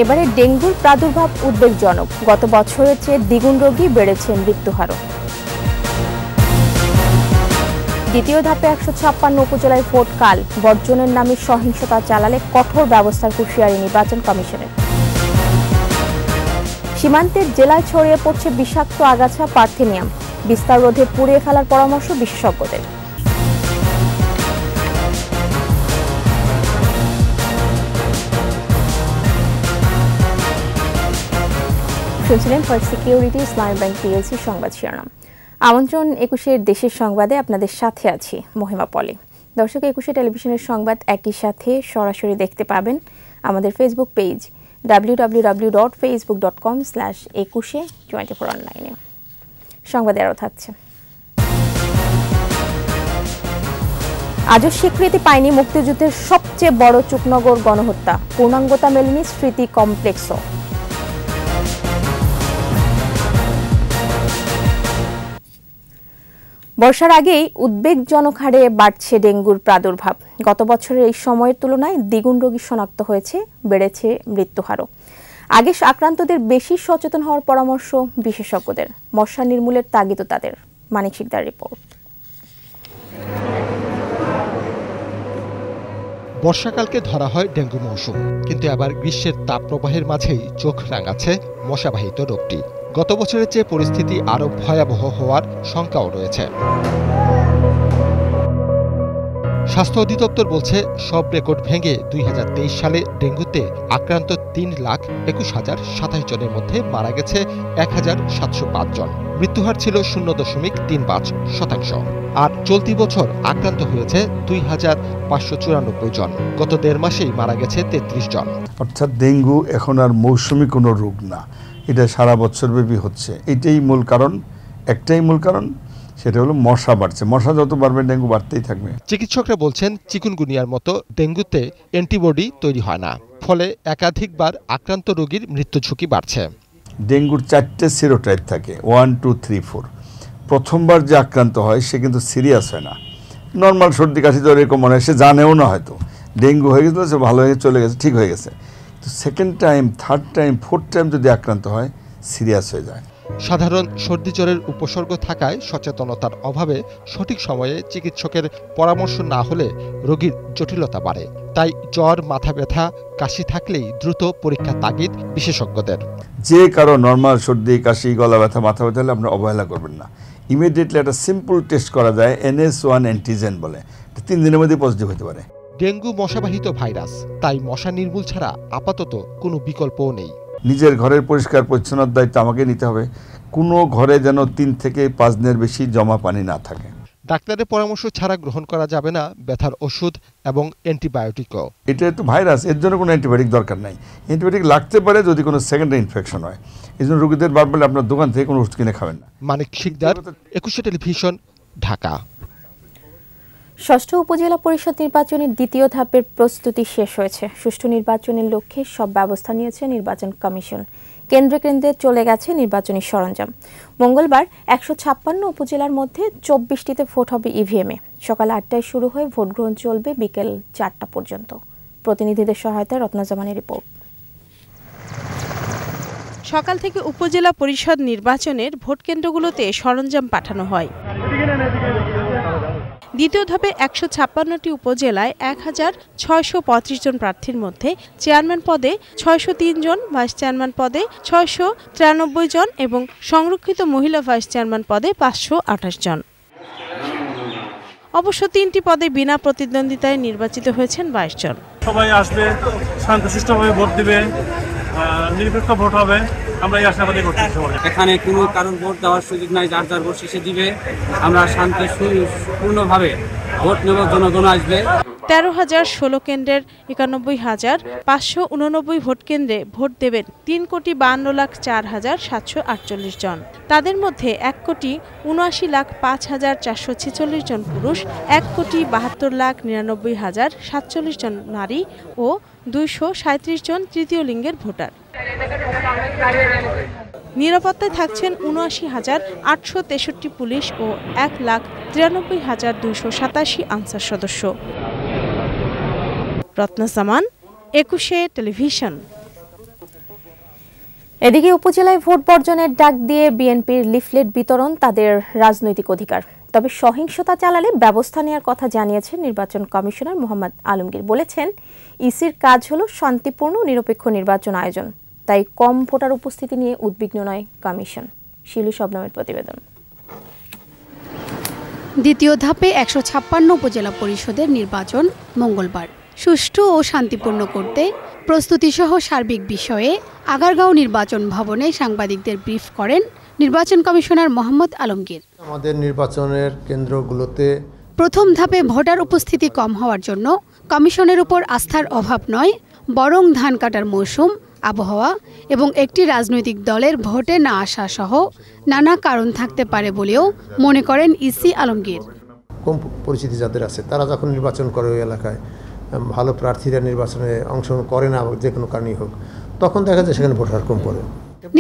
এবারে ডেঙ্গুর প্রাদুর্ভাব উদ্বেগজনক। গত বছরের চেয়ে দ্বিগুণ রোগী বেড়েছে মৃত্যুহারও। দ্বিতীয় ধাপে 156 উপজেলায় ভোট কাল। বর্জনের নামে সহিংসতা চালালে কঠোর ব্যবস্থার হুঁশিয়ারি নির্বাচন কমিশনের। সীমান্তের জেলায় ছড়িয়ে পড়ছে বিষাক্ত আগাছা পার্থেনিয়াম। বিস্তার রোধে পুড়িয়ে ফেলার পরামর্শ বিশেষজ্ঞদের। শুনছিলেন ফার্স্ট সিকিউরিটি ইসলামী ব্যাংক পিএলসি সংবাদ শিরোনাম। আমন্ত্রণ 21 দেশের সংবাদে আপনাদের সাথে আছি মহিমা পলি। দর্শক, 21 টেলিভিশনের সংবাদ একই সাথে সরাসরি দেখতে পাবেন আমাদের ফেসবুক পেজ www.facebook.com/2124online। সংবাদে আরও থাকছে। আজও স্বীকৃতি পায়নি মুক্তিযুদ্ধের সবচেয়ে বড় চুকনগর গণহত্যা। পূর্ণাঙ্গতা মেলেনি স্মৃতি কমপ্লেক্সও। বর্ষার আগেই উদ্বেগজনক হারে বাড়ছে ডেঙ্গুর প্রাদুর্ভাব। গত বছরের এই সময়ের তুলনায় দ্বিগুণ রোগী শনাক্ত হয়েছে, বেড়েছে মৃত্যুহারও। আগে আক্রান্তদের বেশি সচেতন হওয়ার পরামর্শ বিশেষজ্ঞদের। মশা নির্মূলের তাগিদও তাদের। মানিক শিকদার রিপোর্ট। বর্ষাকালকে ধরা হয় ডেঙ্গু মৌসুম, কিন্তু এবার গ্রীষ্মের তাপপ্রবাহের মাঝেই চোখ রাঙাচ্ছে মশাবাহিত রোগটি। গত বছরের চেয়ে পরিস্থিতি আরও ভয়াবহ হওয়ার শঙ্কাও রয়েছে। স্বাস্থ্য অধিদপ্তর বলছে, সব রেকর্ড ভেঙে 2023 সালে ডেঙ্গুতে আক্রান্ত 3,21,027 জনের মধ্যে মারা গেছে 1,705 জন। মৃত্যুহার ছিল 0.35%। আর চলতি বছর আক্রান্ত হয়েছে 2,594 জন। গত 1.5 মাসেই মারা গেছে 33 জন। অর্থাৎ ডেঙ্গু এখন আর মৌসুমি কোনো রোগ না, এটা সারা বছরব্যাপী হচ্ছে। এটাই মূল কারণ, একটাই মূল কারণ, সেটা হলো মশা বাড়ছে। মশা যত বাড়বে ডেঙ্গু বাড়তেই থাকবে। চিকিৎসকরা বলছেন, চিকুনগুনিয়ার মতো ডেঙ্গুতে অ্যান্টিবডি তৈরি হয় না, ফলে একাধিকবার আক্রান্ত রোগীর মৃত্যু ঝুঁকি বাড়ছে। ডেঙ্গুর 4টে সেরোটাইপ থাকে, 1, 2, 3, 4। প্রথমবার যে আক্রান্ত হয় সে কিন্তু সিরিয়াস হয় না, নর্মাল সর্দি কাশি জ্বর এরকম মনে হয়, সে জানেও না হয়তো ডেঙ্গু হয়ে গেছিল, সে ভালো হয়ে চলে গেছে, ঠিক হয়ে গেছে। তো second time, third time, fourth time যদি আক্রান্ত হয় সিরিয়াস হয়ে যায়। সাধারণ সর্দি জ্বরের উপসর্গ থাকায় সচেতনতার অভাবে সঠিক সময়ে চিকিৎসকের পরামর্শ না হলে রোগীর জটিলতা বাড়ে। তাই জ্বর, মাথা ব্যথা, কাশি থাকলেই দ্রুত পরীক্ষা তাগিদ বিশেষজ্ঞদের। যে কারো নর্মাল সর্দি কাশি, গলা ব্যথা, মাথা ব্যথা হলে আপনি অবহেলা করবেন না। ইমিডিয়েটলি একটা সিম্পল টেস্ট করা যায়, NS1 অ্যান্টিজেন বলে, 3 দিনের মধ্যে পজিটিভ হতে পারে। ডেঙ্গু মশাবাহিত ভাইরাস, তাই মশা নির্মূল ছাড়া আপাতত কোনো বিকল্পও নেই। নিজের ঘরের পরিষ্কার পরিচ্ছন্নতার দায়িত্ব আমাকে নিতে হবে। কোনো ঘরে যেন 3 থেকে 5 দিনের বেশি জমা পানি না থাকে। ডাক্তারের পরামর্শ ছাড়া গ্রহণ করা যাবে না ব্যথার ওষুধ এবং অ্যান্টিবায়োটিকও। এটা তো ভাইরাস, এর জন্য কোনো অ্যান্টিবায়োটিক দরকার নাই। অ্যান্টিবায়োটিক লাগতে পারে যদি কোনো সেকেন্ডারি ইনফেকশন হয়। এই জন্য রোগীদের বারবার আপনার দোকান থেকে কোনো ওষুধ কিনে খাবেন না। মানিক শিকদার, 21 টেলিভিশন, ঢাকা। ষষ্ঠ উপজেলা পরিষদ নির্বাচনের দ্বিতীয় ধাপের প্রস্তুতি শেষ হয়েছে। সুষ্ঠু নির্বাচনের লক্ষ্যে সব ব্যবস্থা নিয়েছে নির্বাচন কমিশন। কেন্দ্রে কেন্দ্রে চলে গেছে নির্বাচনী সরঞ্জাম। মঙ্গলবার 156 উপজেলার মধ্যে 24টিতে ভোট হবে ইভিএমে। সকাল 8টায় শুরু হয়ে ভোট গ্রহণ চলবে বিকেল 4টা পর্যন্ত। প্রতিনিধিদের সহায়তায় রত্নাজামানের রিপোর্ট। সকাল থেকে উপজেলা পরিষদ নির্বাচনের ভোট কেন্দ্রগুলোতে সরঞ্জাম পাঠানো হয়। দ্বিতীয় ধাপে 156টি উপজেলায় 1,635 জন প্রার্থীর মধ্যে চেয়ারম্যান পদে 603 জন, ভাইস চেয়ারম্যান পদে 693 জন এবং সংরক্ষিত মহিলা ভাইস চেয়ারম্যান পদে 528 জন। অবশ্য 3টি পদে বিনা প্রতিদ্বন্দ্বিতায় নির্বাচিত হয়েছেন 22 জন। সবাই আসবে, শান্তশিষ্টভাবে ভোট দিবে, নিরপেক্ষ ভোট হবে, আমরা এই আশাবাদী করছি। এখানে কোনো কারণ ভোট দেওয়ার সুযোগ নাই, যার যার ভোট শেষে দিবে। আমরা শান্তিপূর্ণভাবে ভোট নেব, জনগণ আসবে। 13,016 কেন্দ্রের 91,589 ভোট কেন্দ্রে ভোট দেবেন 3,52,04,748 জন। তাদের মধ্যে 1,79,05,446 জন পুরুষ, 1,72,99,047 জন নারী ও 237 জন তৃতীয় লিঙ্গের ভোটার। নিরাপত্তায় থাকছেন 79,863 পুলিশ ও 1,93,287 আনসার সদস্য। রত্নাজামান, 21 টেলিভিশন। এদিকে উপজেলায় ভোট বর্জনের ডাক দিয়ে বিএনপির লিফলেট বিতরণ তাদের রাজনৈতিক অধিকার, তবে সহিংসতা চালালে ব্যবস্থা নেওয়ার কথা জানিয়েছেন নির্বাচন কমিশনার মোহাম্মদ আলমগীর। বলেছেন, ইসির কাজ হলো শান্তিপূর্ণ নিরপেক্ষ নির্বাচন আয়োজন, তাই কম ভোটার উপস্থিতি নিয়ে উদ্বিগ্ন নয় কমিশন। শিলু শবনমের প্রতিবেদন। দ্বিতীয় ধাপে ১৫৬ উপজেলা পরিষদের নির্বাচন মঙ্গলবার। সুষ্ঠু ও শান্তিপূর্ণ করতে প্রস্তুতিসহ সার্বিক বিষয়ে আগারগাঁও নির্বাচন ভবনে সাংবাদিকদের ব্রিফ করেন নির্বাচন কমিশনার মোহাম্মদ আলমগীর। আমাদের নির্বাচনের কেন্দ্রগুলোতে প্রথম ধাপে ভোটার উপস্থিতি কম হওয়ার জন্য কমিশনের উপর আস্থার অভাব নয়, বরং ধান কাটার মৌসুম, আবহাওয়া এবং একটি রাজনৈতিক দলের ভোটে না আসা সহ নানা কারণ থাকতে পারে বলেও মনে করেন ইসি আলমগীর। কম পরিচিতি যাদের আছে তারা যখন নির্বাচন করে ওই এলাকায়, ভালো প্রার্থীরা নির্বাচনে অংশগ্রহণ করে না যে কোনো কারণেই হোক, তখন দেখা যায় সেখানে ভোটার কম পড়ে।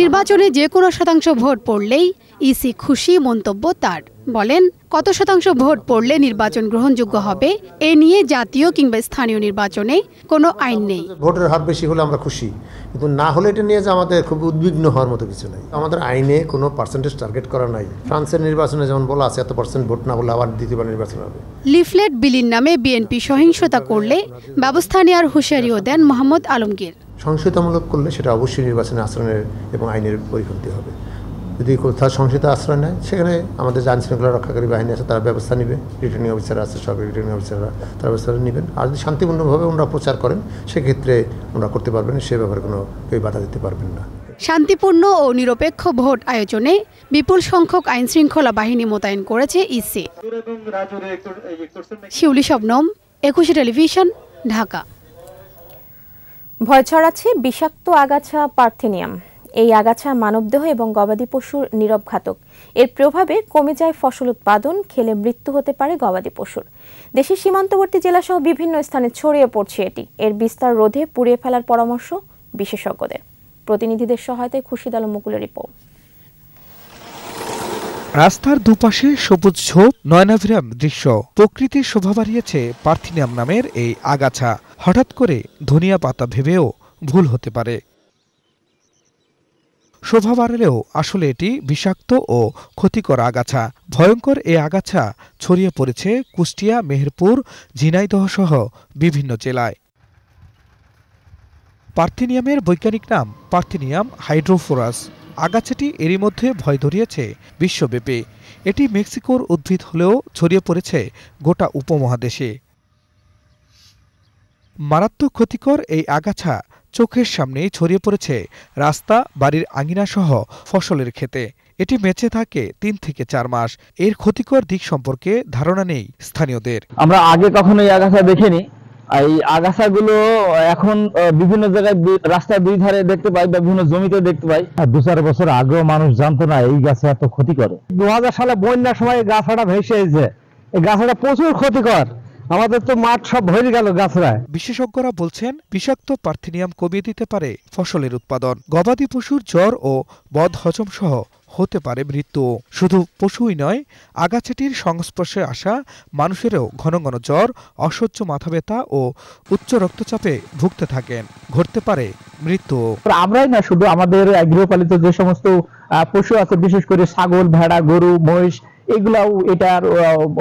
নির্বাচনে যে কোনো শতাংশ ভোট পড়লেই ইসি খুশি মন্তব্য তার। বলেন, কত শতাংশ ভোট পড়লে নির্বাচন গ্রহণযোগ্য হবে এ নিয়ে জাতীয় কিংবা স্থানীয় নির্বাচনে কোনো আইন নেই। ভোটের হার বেশি হলে আমরা খুশি, কিন্তু না হলে এটা নিয়ে যে আমাদের খুব উদ্বিগ্ন হওয়ার মতো কিছু নেই। আমাদের আইনে কোনো পার্সেন্টেজ টার্গেট করা নাই। ফ্রান্সের নির্বাচনে যেমন বলা আছে এত পার্সেন্ট ভোট না হলে আবার দ্বিতীয়বার নির্বাচন হবে। লিফলেট বিলির নামে বিএনপি সহিংসতা করলে ব্যবস্থা নেওয়ার হুঁশিয়ারিও দেন মোহাম্মদ আলমগীর। সহিংসতামূলক করলে সেটা অবশ্যই নির্বাচনে আচরণের এবং আইনের পরিপন্থী হবে। যদি কোথাও সহিংসতা আশ্রয় নেয় সেখানে আমাদের আইন শৃঙ্খলা রক্ষাকারী বাহিনী আছে, তারা ব্যবস্থা নেবে। রিটার্নিং অফিসার আছে, সব রিটার্নিং অফিসাররা তারা ব্যবস্থা নেবেন। আর যদি শান্তিপূর্ণভাবে ওনারা প্রচার করেন সেক্ষেত্রে ওনারা করতে পারবেন, সে ব্যাপারে কোনো কেউ বাধা দিতে পারবেন না। শান্তিপূর্ণ ও নিরপেক্ষ ভোট আয়োজনে বিপুল সংখ্যক আইন শৃঙ্খলা বাহিনী মোতায়েন করেছে ইসি। শিউলি শবনম, ২১ টেলিভিশন, ঢাকা। ভয় ছড়াচ্ছে বিষাক্ত আগাছা পার্থেনিয়াম। এই আগাছা মানবদেহ এবং গবাদি পশুর নীরব ঘাতক। এর প্রভাবে কমে যায় ফসল উৎপাদন, খেলে মৃত্যু হতে পারে গবাদি পশুর। দেশের সীমান্তবর্তী জেলাসহ বিভিন্ন স্থানে ছড়িয়ে পড়ছে এটি। এর বিস্তার রোধে পুড়িয়ে ফেলার পরামর্শ বিশেষজ্ঞদের। প্রতিনিধিদের সহায়তায় খুরশিদ আলম মুকুলের রিপোর্ট। রাস্তার দুপাশে সবুজ ঝোপ, নয়নাভিরাম দৃশ্য। প্রকৃতির শোভা বাড়িয়েছে পার্থেনিয়াম নামের এই আগাছা। হঠাৎ করে ধনিয়া পাতা ভেবেও ভুল হতে পারে। শোভা বাড়লেও আসলে এটি বিষাক্ত ও ক্ষতিকর আগাছা। ভয়ঙ্কর এই আগাছা ছড়িয়ে পড়েছে কুষ্টিয়া, মেহেরপুর, ঝিনাইদহ সহ বিভিন্ন জেলায়। পার্থেনিয়ামের বৈজ্ঞানিক নাম পার্থেনিয়াম হাইড্রোফোরাস। আগাছাটি এরই মধ্যে ভয় ধরিয়েছে বিশ্বব্যাপী। এটি মেক্সিকোর উদ্ভিদ হলেও ছড়িয়ে পড়েছে গোটা উপমহাদেশে। মারাত্মক ক্ষতিকর এই আগাছা চোখের সামনেই ছড়িয়ে পড়েছে রাস্তা, বাড়ির আঙিনা সহ ফসলের ক্ষেতে। এটি বেঁচে থাকে ৩ থেকে ৪ মাস। এর ক্ষতিকর দিক সম্পর্কে ধারণা নেই স্থানীয়দের। আমরা আগে কখনো এই আগাছা দেখিনি। এই আগাছাগুলো এখন বিভিন্ন জায়গায় রাস্তার দুই ধারে দেখতে পাই, বিভিন্ন জমিতে দেখতে পাই। ২-৪ বছর আগেও মানুষ জানতো না এই গাছে এত ক্ষতি করে। 2000 সালে বন্যার সময় গাছাটা ভেসে এসেছে। এই গাছাটা প্রচুর ক্ষতিকর। আমাদের তো মাঠ সব ভরে গেল গাছরায়। বিশেষজ্ঞরা বলছেন, বিষাক্ত পার্থেনিয়াম কমিয়ে দিতে পারে ফসলের উৎপাদন। গবাদি পশুর জ্বর ও বদহজম সহ হতে পারে মৃত্যু। শুধু পশুই নয়, আগাছাটির সংস্পর্শে আসা মানুষেরও ঘন ঘন জ্বর, অসহ্য মাথা ব্যথা ও উচ্চ রক্তচাপে ভুগতে থাকেন। ঘটতে পারে মৃত্যু। আমরাই না, শুধু আমাদের গৃহপালিত যে সমস্ত পশু আছে, বিশেষ করে ছাগল, ভেড়া, গরু, মহিষ, এগুলাও এটার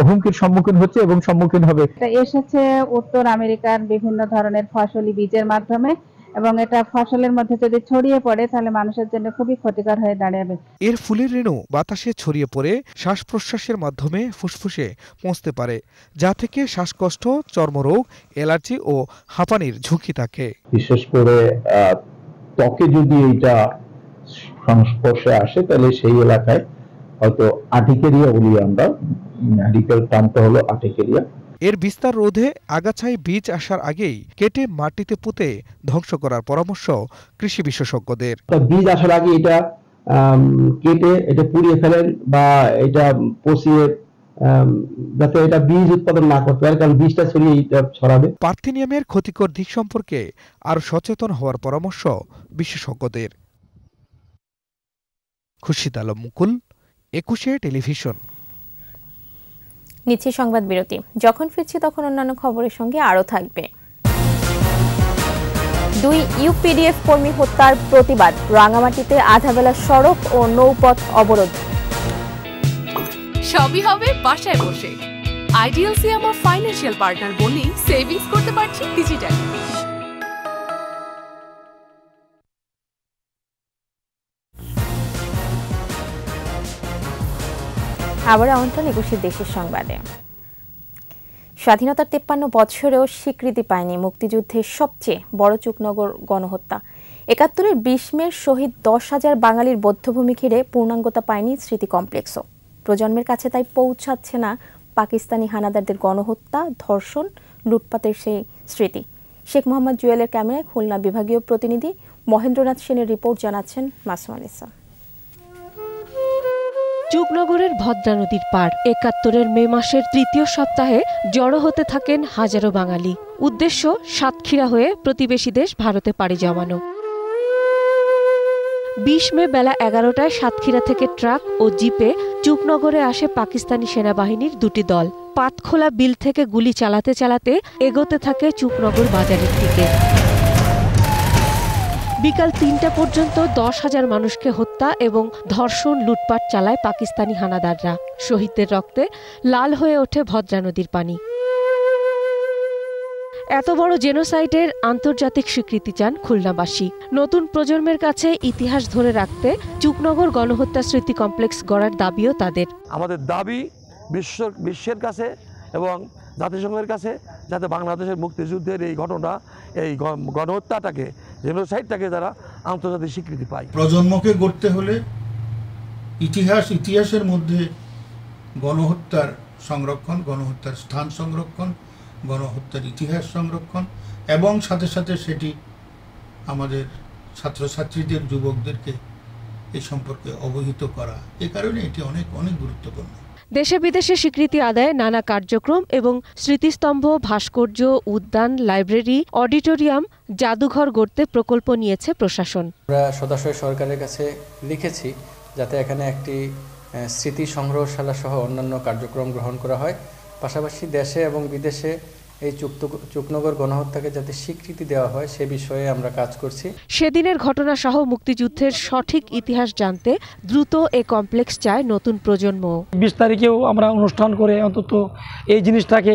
হুমকির সম্মুখীন হচ্ছে এবং সম্মুখীন হবে। এটা এসেছে উত্তর আমেরিকার বিভিন্ন ধরনের ফসলি বীজের মাধ্যমে, এবং এটা ফসলের মধ্যে যদি ছড়িয়ে পড়ে তাহলে মানুষের জন্য খুবই ক্ষতিকর হয়ে দাঁড়াবে। এর ফুলের রেণু বাতাসে ছড়িয়ে পড়ে শ্বাস প্রশ্বাসের মাধ্যমে ফুসফুসে পৌঁছতে পারে, যা থেকে শ্বাসকষ্ট, চর্মরোগ, অ্যালার্জি ও হাঁপানির ঝুঁকি থাকে। বিশেষ করে ত্বকে যদি এটা সংস্পর্শে আসে তাহলে সেই এলাকায় হয়তো আর্টিকেরিয়া বলি আমরা, মেডিকেল টার্মটা হলো আর্টিকেরিয়া। এর বিস্তার রোধে আগাছায় বীজ আসার আগেই কেটে মাটিতে পুঁতে ধ্বংস করার পরামর্শ কৃষি বিশেষজ্ঞদের। বীজ আসার আগে এটা কেটে এটা পুড়িয়ে ফেলেন বা এটা পচিয়ে, যাতে এটা বীজ উৎপাদন না করতে পারে, কারণ বীজটা ছড়িয়ে এটা ছড়াবে। পার্থেনিয়ামের ক্ষতিকর দিক সম্পর্কে আরো সচেতন হওয়ার পরামর্শ বিশেষজ্ঞদের। খুরশিদ আলম মুকুল, ২১ টেলিভিশন। নিচ্ছি সংবাদ বিরতি। যখন ফিরছি তখন অন্যান্য খবরের সঙ্গে আরও থাকবে। 2 ইউপিডিএফ কর্মী হত্যার প্রতিবাদ, রাঙামাটিতে আধাবেলা সড়ক ও নৌপথ অবরোধ। সবই হবে বাসায় বসে। আইডিএলসি আমার ফাইন্যান্সিয়াল পার্টনার বলেই সেভিংস করতে পারছি ডিজিটালি। আবার আমন্ত্রণ 21 দেশের সংবাদে। স্বাধীনতার 53 বছরেও স্বীকৃতি পায়নি মুক্তিযুদ্ধের সবচেয়ে বড় চুকনগর গণহত্যা। 71-এর 20 মে শহীদ 10,000 বাঙালির বধ্যভূমি ঘিরে পূর্ণাঙ্গতা পায়নি স্মৃতি কমপ্লেক্সও। প্রজন্মের কাছে তাই পৌঁছাচ্ছে না পাকিস্তানি হানাদারদের গণহত্যা, ধর্ষণ, লুটপাটের সেই স্মৃতি। শেখ মোহাম্মদ জুয়েলের ক্যামেরায় খুলনা বিভাগীয় প্রতিনিধি মহেন্দ্রনাথ সেনের রিপোর্ট, জানাচ্ছেন মাসুম আলিসা। চুকনগরের ভদ্রা নদীর পার 71-এর মে মাসের 3য় সপ্তাহে জড়ো হতে থাকেন হাজারো বাঙালি। উদ্দেশ্য সাতক্ষীরা হয়ে প্রতিবেশী দেশ ভারতে পাড়ি জমানো। 20 মে বেলা 11টায় সাতক্ষীরা থেকে ট্রাক ও জিপে চুকনগরে আসে পাকিস্তানি সেনাবাহিনীর 2টি দল। পাতখোলা বিল থেকে গুলি চালাতে চালাতে এগোতে থাকে চুকনগর বাজারের দিকে। বিকাল 3টা পর্যন্ত 10,000 মানুষকে হত্যা এবং ধর্ষণ, লুটপাট চালায় পাকিস্তানি হানাদাররা। শহীদদের রক্তে লাল হয়ে ওঠে ভদ্রা নদীর পানি। এত বড় জেনোসাইডের আন্তর্জাতিক স্বীকৃতি চান খুলনাবাসী। নতুন প্রজন্মের কাছে ইতিহাস ধরে রাখতে চুকনগর গণহত্যা স্মৃতি কমপ্লেক্স গড়ার দাবিও তাদের। আমাদের দাবি বিশ্বের কাছে এবং জাতিসংঘের কাছে যাতে বাংলাদেশের মুক্তিযুদ্ধের এই ঘটনা, এই গণহত্যাটাকে, জেনোসাইডটাকে যারা আন্তর্জাতিক স্বীকৃতি পায়। প্রজন্মকে গড়তে হলে ইতিহাসের মধ্যে গণহত্যার সংরক্ষণ, গণহত্যার স্থান সংরক্ষণ, গণহত্যার ইতিহাস সংরক্ষণ এবং সাথে সাথে সেটি আমাদের ছাত্রছাত্রীদের, যুবকদেরকে এ সম্পর্কে অবহিত করা। এ কারণে এটি অনেক অনেক গুরুত্বপূর্ণ। দেশে বিদেশে স্বীকৃতি আদায়ে নানা কার্যক্রম এবং স্মৃতিস্তম্ভ, ভাস্কর্য, উদ্যান, লাইব্রেরি, অডিটোরিয়াম, জাদুঘর গড়তে প্রকল্প নিয়েছে প্রশাসন। আমরা সদস্য সরকারের কাছে লিখেছি যাতে এখানে একটি স্মৃতি সংগ্রহশালা সহ অন্যান্য কার্যক্রম গ্রহণ করা হয়। পাশাপাশি দেশে এবং বিদেশে এই চুকনগর গণহত্যাকে যাতে স্বীকৃতি দেওয়া হয় সে বিষয়ে আমরা কাজ করছি। সেদিনের ঘটনা সহ মুক্তিযুদ্ধের সঠিক ইতিহাস জানতে দ্রুত এ কমপ্লেক্স চায় নতুন প্রজন্ম। 20 তারিখেও আমরা অনুষ্ঠান করে অন্তত এই জিনিসটাকে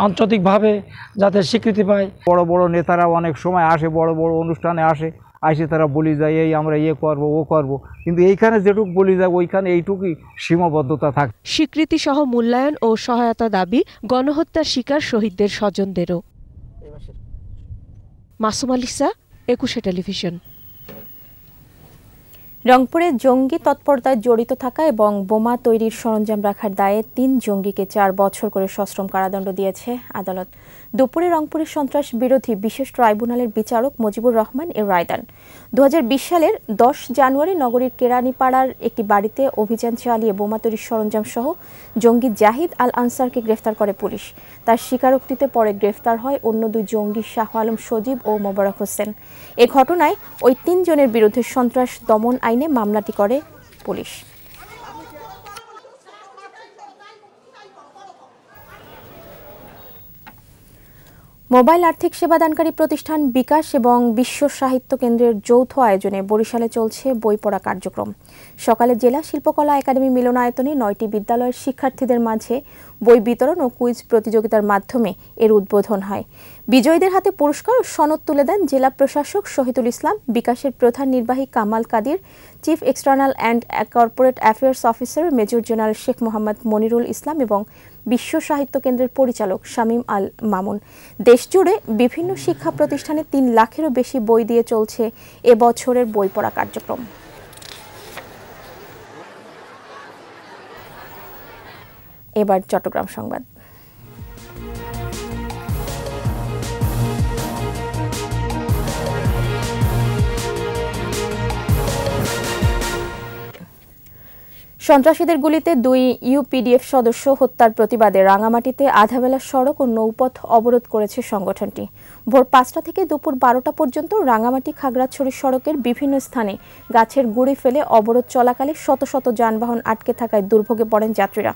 আন্তর্জাতিকভাবে যাতে স্বীকৃতি পায়। বড় বড় নেতারা অনেক সময় আসে, বড় বড় অনুষ্ঠানে আসে, তারা বলি যায় এই আমরা ইয়ে করবো, ও করবো, কিন্তু এইখানে যেটুকু বলি যায় ওইখানে এইটুকুই সীমাবদ্ধতা থাকে। স্বীকৃতি সহ মূল্যায়ন ও সহায়তা দাবি গণহত্যার শিকার শহীদদের স্বজনদেরও। মাসুম আলিসা, 21 টেলিভিশন। রংপুরে জঙ্গি তৎপরতায় জড়িত থাকা এবং বোমা তৈরির সরঞ্জাম রাখার দায়ে 3 জঙ্গিকে 4 বছর করে সশ্রম কারাদণ্ড দিয়েছে আদালত। দুপুরে রংপুরের সন্ত্রাস বিরোধী বিশেষ ট্রাইব্যুনালের বিচারক মুজিবুর রহমান এর রায় দেন। 2020 সালের 10 জানুয়ারি নগরীর কেরানীপাড়ার একটি বাড়িতে অভিযান চালিয়ে বোমা তৈরির সরঞ্জাম সহ জঙ্গি জাহিদ আল আনসারকে গ্রেফতার করে পুলিশ। তার স্বীকারোক্তিতে পরে গ্রেফতার হয় অন্য 2 জঙ্গি শাহ আলম সজীব ও মোবারক হোসেন। এ ঘটনায় ওই 3 জনের বিরুদ্ধে সন্ত্রাস দমন আইনে মামলাটি করে পুলিশ। মোবাইল আর্থিক সেবাদানকারী প্রতিষ্ঠান বিকাশ এবং বিশ্ব সাহিত্য কেন্দ্রের যৌথ আয়োজনে বরিশালে চলছে বই পড়া কার্যক্রম। সকালে জেলা শিল্পকলা একাডেমি মিলনায়তনে 9টি বিদ্যালয়ের শিক্ষার্থীদের মাঝে বই বিতরণ ও কুইজ প্রতিযোগিতার মাধ্যমে এর উদ্বোধন হয়। বিজয়ীদের হাতে পুরস্কার ও সনদ তুলে দেন জেলা প্রশাসক শহীদুল ইসলাম, বিকাশের প্রধান নির্বাহী Kamal Kadir, chief external and corporate affairs officer major general Sheikh Mohammad Monirul Islam এবং বিশ্ব সাহিত্য কেন্দ্রের পরিচালক শামীম আল মামুন। দেশজুড়ে বিভিন্ন শিক্ষা প্রতিষ্ঠানে 3 লাখেরও বেশি বই দিয়ে চলছে এবছরের বই পড়া কার্যক্রম। এবার চট্টগ্রাম সংবাদ। সন্ত্রাসীদের গুলিতে 2 ইউপিডিএফ সদস্য হত্যার প্রতিবাদে রাঙামাটিতে আধাবেলা সড়ক ও নৌপথ অবরোধ করেছে সংগঠনটি। ভোর 5টা থেকে দুপুর 12টা পর্যন্ত রাঙামাটি খাগড়াছড়ি সড়কের বিভিন্ন স্থানে গাছের গুঁড়ি ফেলে অবরোধ চলাকালে শত শত যানবাহন আটকে থাকায় দুর্ভোগে পড়েন যাত্রীরা।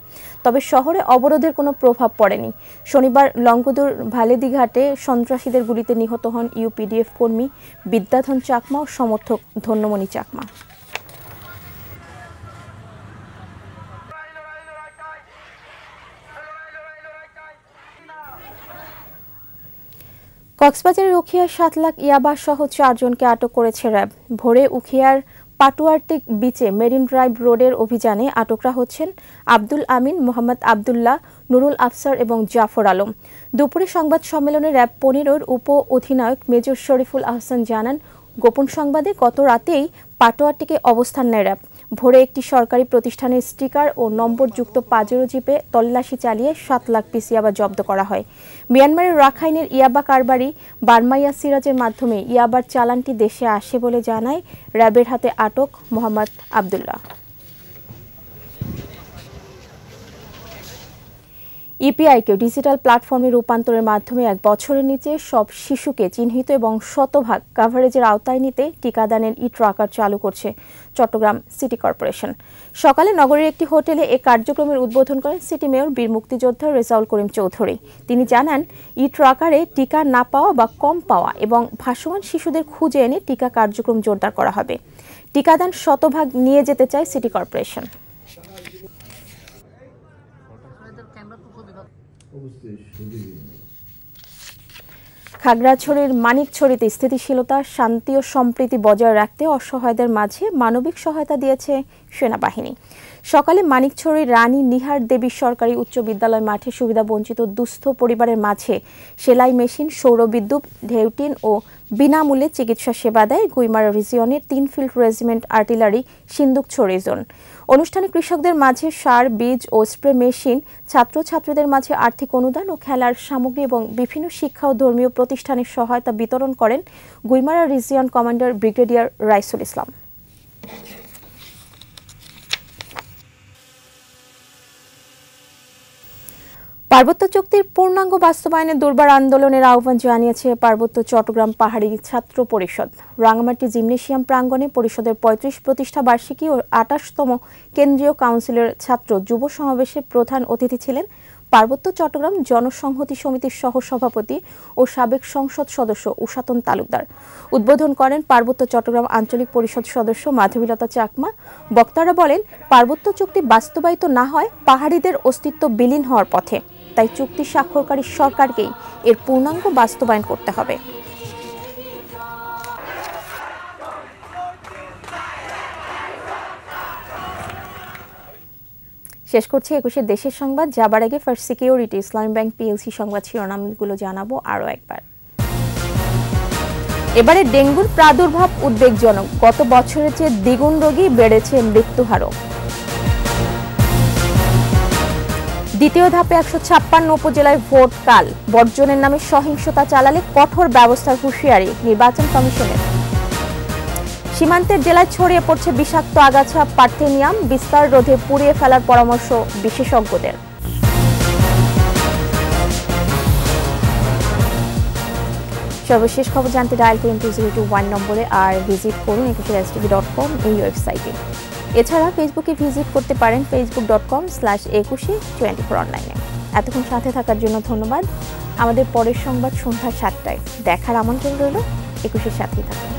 তবে শহরে অবরোধের কোনো প্রভাব পড়েনি। শনিবার লঙ্গদুর ভালেদি ঘাটে সন্ত্রাসীদের গুলিতে নিহত হন ইউপিডিএফ কর্মী বিদ্যাধন চাকমা ও সমর্থক ধন্যমণি চাকমা। কক্সবাজারের উখিয়ার 7 লাখ ইয়াবা সহ 4 জনকে আটক করেছে র্যাব। ভোরে উখিয়ার পাটুয়ারটিক বিচে মেরিন ড্রাইভ রোডের অভিযানে আটকরা হচ্ছেন আব্দুল আমিন, মোহাম্মদ আবদুল্লাহ, নুরুল আফসার এবং জাফর আলম। দুপুরে সংবাদ সম্মেলনে র্যাব 15-র উপ অধিনায়ক মেজর শরীফুল আহসান জানান, গোপন সংবাদে গত রাতেই পাটুয়ারটিকে অবস্থান নেয় র্যাব। ভোরে একটি সরকারি প্রতিষ্ঠানের স্টিকার ও নম্বরযুক্ত পাজেরো জিপে তল্লাশি চালিয়ে 7 লাখ পিস ইয়াবা জব্দ করা হয়। মিয়ানমারের রাখাইনের ইয়াবা কারবারি বার্মাইয়া সিরাজের মাধ্যমে ইয়াবার চালানটি দেশে আসে বলে জানায় র্যাবের হাতে আটক মোহাম্মদ আবদুল্লাহ। ইপিআইকে ডিজিটাল প্ল্যাটফর্মে রূপান্তরের মাধ্যমে 1 বছরের নিচে সব শিশুকে চিহ্নিত এবং শতভাগ কাভারেজের আওতায় নিতে টিকাদানের ই-ট্রাকার চালু করছে চট্টগ্রাম সিটি কর্পোরেশন। সকালে নগরের একটি হোটেলে এই কার্যক্রমের উদ্বোধন করেন সিটি মেয়র বীর মুক্তিযোদ্ধা রেজাউল করিম চৌধুরী। তিনি জানান, ই-ট্রাকারে টিকা না পাওয়া বা কম পাওয়া এবং ভাসমান শিশুদের খুঁজে এনে টিকা কার্যক্রম জোরদার করা হবে। টিকাদান শতভাগ নিয়ে যেতে চায় সিটি কর্পোরেশন। খাগড়াছড়ির মানিকছড়িতে স্থিতিশীলতা, শান্তি ও সম্প্রীতি বজায় রাখতে অসহায়দের মাঝে মানবিক সহায়তা দিয়েছে সেনাবাহিনী। সকালে মানিকছড়ির রানী নিহার দেবী সরকারি উচ্চ বিদ্যালয় মাঠে সুবিধাবঞ্চিত দুস্থ পরিবারের মাঝে সেলাই মেশিন, সৌরবিদ্যুৎ, ঢেউটিন ও বিনামূল্যে চিকিৎসা সেবা দেয় গুইমারা রিজিয়নের 3 field regiment artillery Sindukchhari zone. অনুষ্ঠানে কৃষকদের মাঝে সার, বীজ ও স্প্রে মেশিন, ছাত্রছাত্রীদের মাঝে আর্থিক অনুদান ও খেলার সামগ্রী এবং বিভিন্ন শিক্ষা ও ধর্মীয় প্রতিষ্ঠানের সহায়তা বিতরণ করেন Guimara region commander brigadier Raisul Islam. পার্বত্য চুক্তির পূর্ণাঙ্গ বাস্তবায়নে দুর্বার আন্দোলনের আহ্বান জানিয়েছে পার্বত্য চট্টগ্রাম পাহাড়ি ছাত্র পরিষদ। রাঙামাটি জিমনেশিয়াম প্রাঙ্গণে পরিষদের 35 প্রতিষ্ঠা বার্ষিকী ও 28তম কেন্দ্রীয় কাউন্সিলের ছাত্র যুব সমাবেশে প্রধান অতিথি ছিলেন পার্বত্য চট্টগ্রাম জনসংহতি সমিতির সহসভাপতি ও সাবেক সংসদ সদস্য উষাতন তালুকদার। উদ্বোধন করেন পার্বত্য চট্টগ্রাম আঞ্চলিক পরিষদ সদস্য মাধবীলতা চাকমা। বক্তারা বলেন, পার্বত্য চুক্তি বাস্তবায়িত না হয় পাহাড়িদের অস্তিত্ব বিলীন হওয়ার পথে। তাই চুক্তি স্বাক্ষরকারী সরকারকেই এর পূর্ণাঙ্গ বাস্তবায়ন করতে হবে। শেষ করছি 21 দেশের সংবাদ। যাবার আগে ফার্স্ট সিকিউরিটি ইসলামী ব্যাংক পিএলসি সংবাদ শিরোনামগুলো জানাবো আরও একবার। এবারে ডেঙ্গুর প্রাদুর্ভাব উদ্বেগজনক। গত বছরের চেয়ে দ্বিগুণ রোগী, বেড়েছে মৃত্যুহারও। দ্বিতীয় ধাপে 156 উপজেলায় ভোট কাল। বর্জনের নামে সহিংসতা চালালে কঠোর ব্যবস্থার হুঁশিয়ারি নির্বাচন কমিশনের। সীমান্তের জেলায় ছড়িয়ে পড়ছে বিষাক্ত আগাছা পার্থেনিয়াম, বিস্তার রোধে পুড়িয়ে ফেলার পরামর্শ বিশেষজ্ঞদের। সর্বশেষ খবর জানতে ডায়াল করুন 2021 নম্বরে আর ভিজিট করুন ekushiSTV.com এই ওয়েবসাইটে। এছাড়া ফেসবুকে ভিজিট করতে পারেন facebook.com/2124 অনলাইনে। এতক্ষণ সাথে থাকার জন্য ধন্যবাদ। আমাদের পরের সংবাদ সন্ধ্যা 7টায় দেখার আমন্ত্রণ রইল। 21-এর সাথেই থাকুন।